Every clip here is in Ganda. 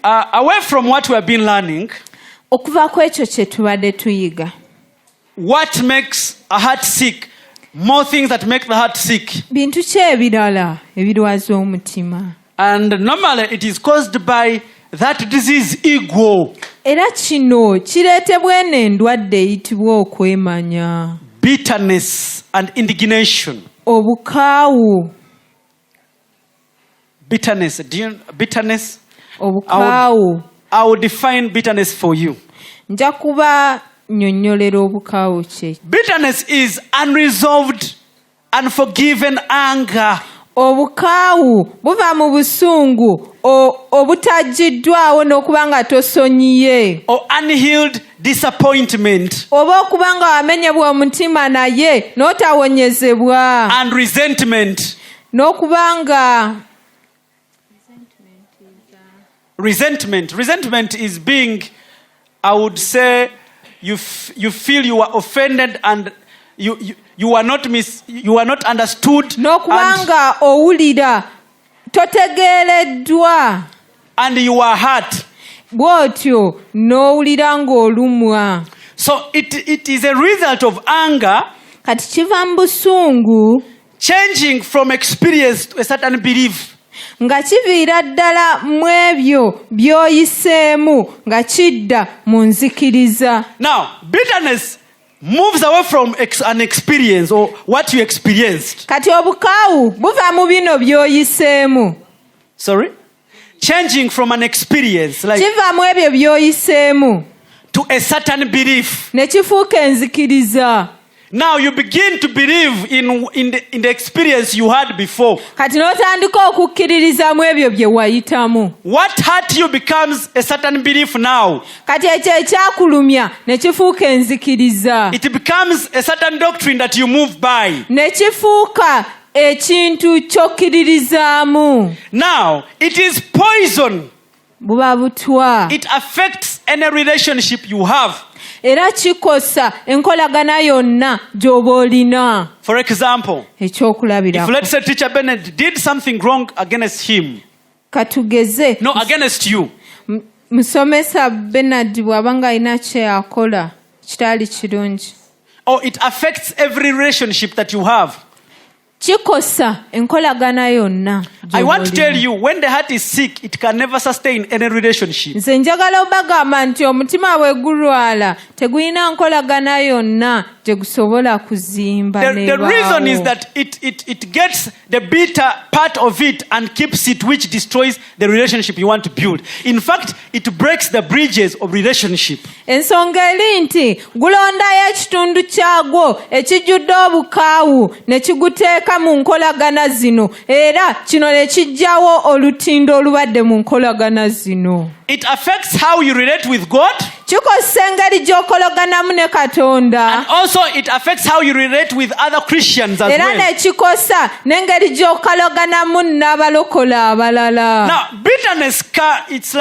Away from what we have been learning, okuva ku ekyo kye tubadde tuyiga, what makes a heart sick? More things that make the heart sick. bintu ki ebirala ebirwaza omutima? And normally it is caused by that disease, ego. Era kino kireetebwa eno endwadde eyitibwa okwemanya, Bitterness and indignation. obukaawu. Bitterness. Do you bitterness? Obukaawu. I will define bitterness for you. Nja kuba nnyonnyolera obukaawu kye. Bitterness is unresolved, unforgiven anger. Obukaawu buva mu busungu obutajiddwawo n'okuba nga tosonyiye, Or unhealed disappointment. oba okuba nga wamenyebwa omutima naye n'otawonyezebwa, And resentment. n'okuba nga Resentment is being, I would say, you feel you are offended and you are not understood. n'okuba nga owulira totegeereddwa, And you are hurt. bw'otyo n'owulira ng'olumwa. So it is a result of anger Kati kiva mu busungu changing from experience to a certain belief. nga kiviira ddala mu ebyo by'oyiseemu nga kidda mu nzikiriza. Now, bitterness moves away from an experience or what you experienced. Kati obukaawu buva mu bino by'oyiseemu. Sorry? Changing from an experience like Kiva mu ebyo by'oyiseemu to a certain belief. ne kifuuka enzikiriza. Now you begin to believe in the experience you had before. Kati n'otandika okukkiririza mu ebyo bye wayitamu. What hurt you becomes a certain belief now. Kati ekyo ekyakulumya ne kifuuka enzikiriza. It becomes a certain doctrine that you move by. Ne kifuuka ekintu ky'okkiririzaamu. Now, it is poison. Buba butwa. It affects any relationship you have. Era kikosa enkolagana yonna gy'oba olina. For example, if Ekyokulabirako. let's say Teacher Bennett did something wrong against him, Katugeze. no, against you, Musomesa Bernard bw'aba nga alina kye akola kitali kirungi. or it affects every relationship that you have. Kikosa enkolagana yonna. I want to tell you, when the heart is sick, it can never sustain any relationship. Nze njagala obagamba nti omutima bwe gulwala tegulina nkolagana yonna gye gusobola kuzimba The reason is that it gets the bitter part of it and keeps it, which destroys the relationship you want to build. In fact, it breaks the bridges of relationship. Ensonga eri nti gulondayo ekitundu kyagwo ekijjudde obukaawu ne kiguteeka mu nkolagana zino, era kino ne kijjawo olutindo olubadde mu nkolagana zino. It affects how you relate with God, Kikosa engeri gy'okolaganamu ne Katonda, and also it affects how you relate with other Christians as era well. ne kikosa n'engeri gy'okolaganamu n'abalokola abalala. Now, bitterness, it's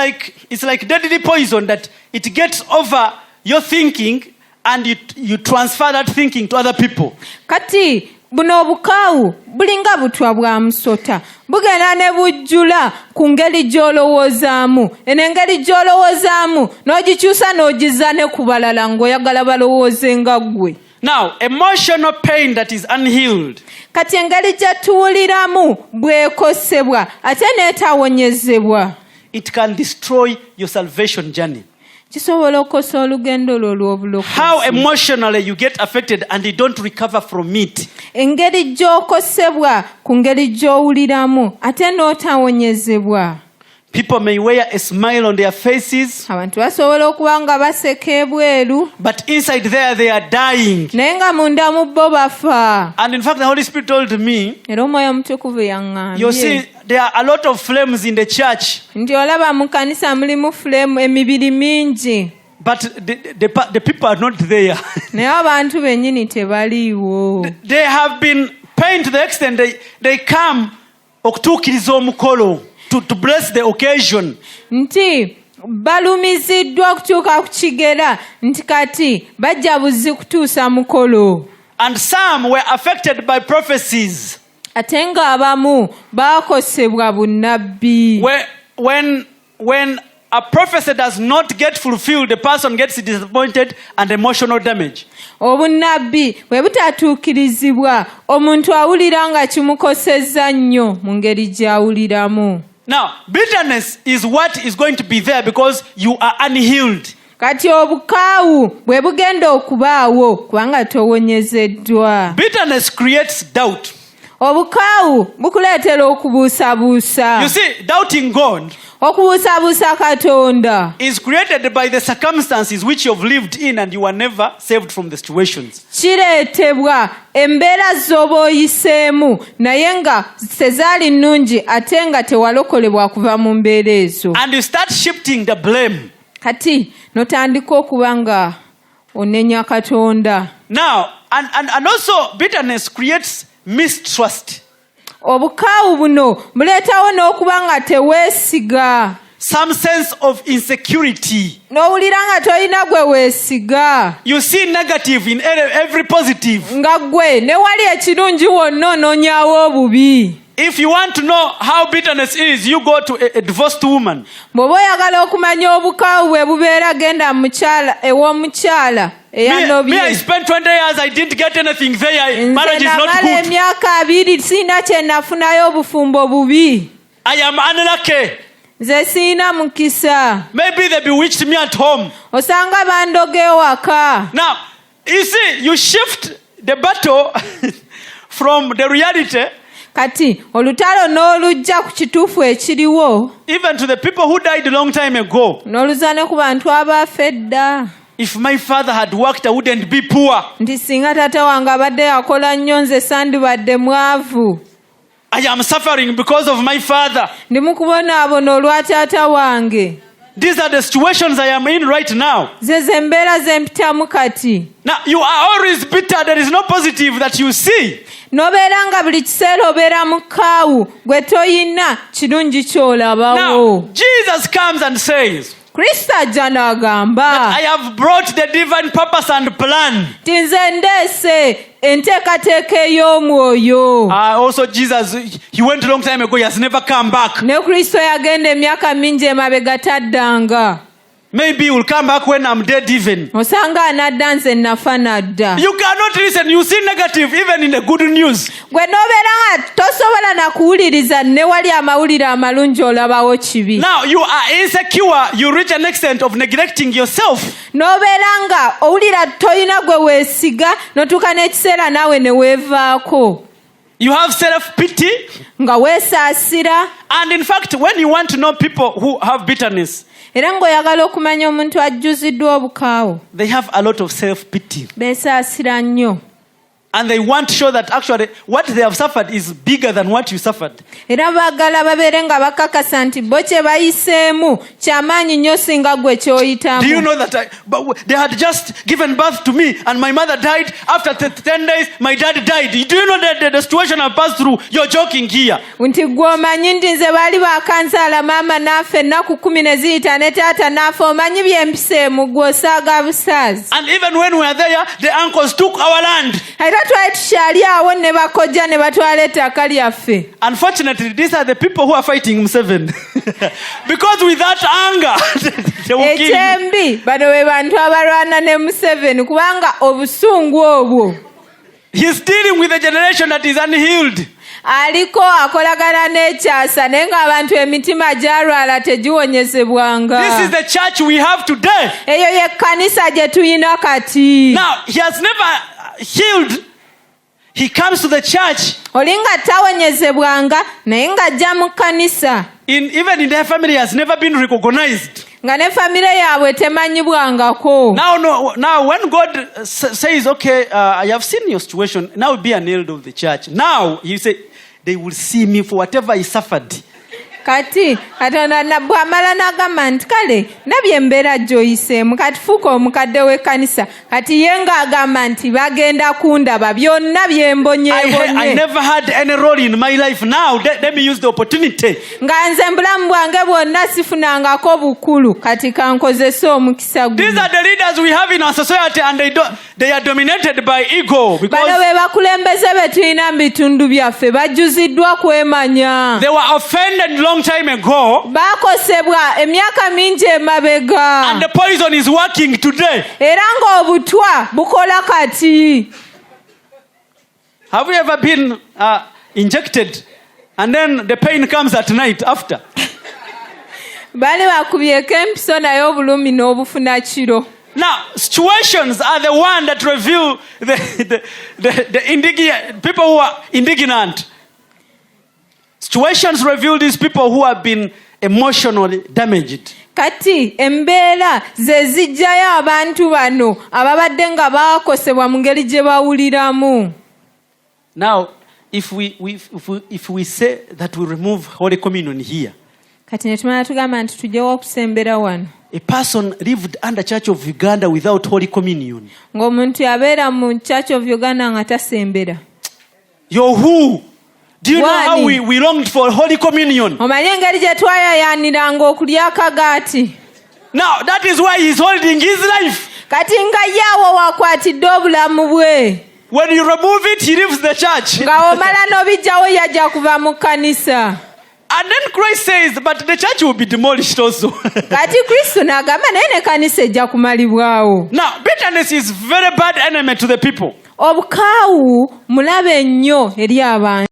like deadly poison that it gets over your thinking and you transfer that thinking to other people. Kati buno obukaawu bulinga butwa bwa musota, bugenda ne bujjula ku ngeri gy'olowoozaamu. Eno engeri gy'olowoozaamu n'ogikyusa n'ogizza ne ku balala ng'oyagala balowooze nga ggwe. Now, emotional pain that is unhealed. Kati engeri gye tuwuliramu bw'ekosebwa ate n'etawonyezebwa, It can destroy your salvation journey. kisobola okukosa olugendo lwo olw'obulokozi. How emotionally you get affected and you don't recover from it. Engeri gy'okosebwa ku ngeri gy'owuliramu ate n'otawonyezebwa. People may wear a smile on their faces, Abantu basobola okuba nga baseka ebweru but inside there they are dying. naye nga munda mu bo bafa. And in fact, the Holy Spirit told me, Era Omwoyo Omutukuvu you see, yaŋŋambye there are a lot of flames in the church, nti olaba mu kanisa mulimu fulemu emibiri mingi, but the people are not there. naye abantu bennyini tebaliiwo. They have been pained to the extent they come okutuukiriza omukolo, to bless the occasion. Nti balumiziddwa okutuuka ku kigera nti kati bajja buzzi kutuusa mukolo. And some were affected by prophecies. Ate ng'abamu baakosebwa bunnabbi. When a prophecy does not get fulfilled, the person gets disappointed and emotional damage. Obunnabbi bwe butatuukirizibwa omuntu awulira nga kimukosezza nnyo mu ngeri gy'awuliramu. Now, bitterness is what is going to be there because you are unhealed. Kati obukaawu bwe bugenda okubaawo kubanga towonyezeddwa. Bitterness creates doubt. Obukaawu bukuleetera okubuusabuusa. You see, doubting God okubuusabuusa Katonda is created by the circumstances which you have lived in and you were never saved from the situations. kireetebwa embeera z'oba oyiseemu naye nga tezaali nnungi ate nga tewalokolebwa kuva mu mbeera ezo. And you start shifting the blame. Kati notandika okuba nga onenya Katonda. Now, and also bitterness creates mistrust. Obukaawu buno buleetawo n'okuba nga teweesiga. Some sense of insecurity. N'owulira nga tolina gwe weesiga. You see negative in every positive. Nga gwe ne wali ekirungi wonna onoonyaawo obubi. If you want to know how bitterness is, you go to a divorced woman. Bw'oba oyagala okumanya obukaawu bwe bubeera genda ew'omukyala eyanobye. Me, I spent 20 years, I didn't get anything there. Marriage is not good. Emyaka 2 sina kye nafunayo obufumbo bubi. I am unlucky. Nze siina mukisa. Maybe they bewitched me at home. Osanga bandoga ewaka. Now, you see, you shift the battle from the reality. Kati olutalo n'olujja ku kituufu ekiriwo. Even to the people who died a long time ago. N'oluza ne ku bantu abaafa edda. If my father had worked, I wouldn't be poor. Nti singa taata wange abadde yakola nnyo nze sandibadde mwavu. I am suffering because of my father. Ndi mu kubonaabona olwa taata wange. These are the situations I am in right now. Ze mbeera ze mpitamu kati. Now, you are always bitter. There is no positive that you see. Nobeera nga buli kiseera obeera mu kaawu gwe toyina kirungi ky'olabawo. Now, Jesus comes and says, Kristo ajja n'agamba, I have brought the divine purpose and plan. Ti nze ndeese enteekateeka ey'omwoyo. Also, Jesus, he went a long time ago. He has never come back. Ne Kristo yagenda emyaka mingi emabega taddanga. Maybe he will come back when I'm dead even. Osanga anadda nze nafa nadda. You cannot listen. You see negative even in the good news. Gwe n'obeera nga tosobola na kuwuliriza ne wali amawulire amalungi olabawo kibi. Now you are insecure. You reach an extent of neglecting yourself. N'obeera nga owulira toyina gwe weesiga n'otuuka n'ekiseera naawe ne weevaako. You have self-pity. Nga weesaasira. And in fact, when you want to know people who have bitterness, era ng'oyagala okumanya omuntu ajjuziddwa obukaawu, they have a lot of self-pity. Beesaasira nnyo. And they want to show that actually what they have suffered is bigger than what you suffered. Era baagala babeere nga bakakasa nti bo kye bayiseemu kyamaanyi nnyo singa gwe ky'oyitamu. Do you know that they had just given birth to me and my mother died after 10 days, my dad died. Do you know that the situation I passed through? You're joking here. Nti gwe omanyi nti nze baali baakanzaala maama n'afa ennaku 10 ne ziyita ne taata n'afa, omanyi byempiseemu gwe osaaga busaazi. And even when we were there, the uncles took our land. Era twali tukyali awo ne bakojja ne batwala ettaka lyaffe. Unfortunately, these are the people who are fighting Museveni. Because with that anger, they will kill you. Ekyembi bano be bantu abalwana ne Museveni kubanga obusungu obwo. He's dealing with a generation that is unhealed. Aliko akolagana n'ekyasa naye ng'abantu emitima gyalwala tegiwonyezebwanga. This is the church we have today. Eyo ye kkanisa gye tuyina kati. Now, he has never healed. He comes to the church. Olinga tawonyezebwanga naye ng'ajja mu kkanisa. Even in their family, he has never been recognized. Nga ne famire yaabwe temanyibwangako. Now when God says, okay, I have seen your situation, now be an elder of the church. Now, he said, they will see me for whatever I suffered. Kati Katonda bw'amala n'agamba nti kale nabye embeera gy'oyiseemu kati fuuka omukadde w'ekkanisa kati ye ng'agamba nti bagenda kundaba byonna byembonyeebonye. I never had any role in my life. Now let me use the opportunity. Nga nze bulamu bwange bwonna sifunangako bukulu kati kankozese omukisa guno. These are the leaders we have in our society and they are dominated by ego. Bano be bakulembeze be tulina mu bitundu byaffe bajjuziddwa kwemanya. They were offended long long time ago, baakosebwa emyaka mingi emabega and the poison is working today. era ng'obutwa bukola kati. Have you ever been injected and then the pain comes at night after? Bali bakubyeko empiso naye obulumi n'obufuna kiro. Now, situations are the one that reveal the indignant people who are indignant. Situations reveal these people who have been emotionally damaged. Kati embeera ze zijjayo abantu bano ababadde nga baakosebwa mu ngeri gye bawuliramu. Now, if we say that we remove Holy Communion here, kati ne tumala tugamba nti tujjewo okusembera wano. A person lived under Church of Uganda without Holy Communion. Ng'omuntu yabeera mu Church of Uganda nga tasembera. You're who? Do you know how we longed for Holy Communion? Omanyi engeri gye twayayaaniranga okulya akagaati. Now, that is why he's holding his life. Kati nga yaawo wakwatidde obulamu bwe. When you remove it, he leaves the church. Nga omala n'obijjawo yajja kuva mu kkanisa. And then Christ says, but the church will be demolished also. Kati Kristo n'agamba naye ne kkanisa ejja kumalibwawo. Now, bitterness is very bad enemy to the people. Obukaawu mulabe nnyo eri abantu.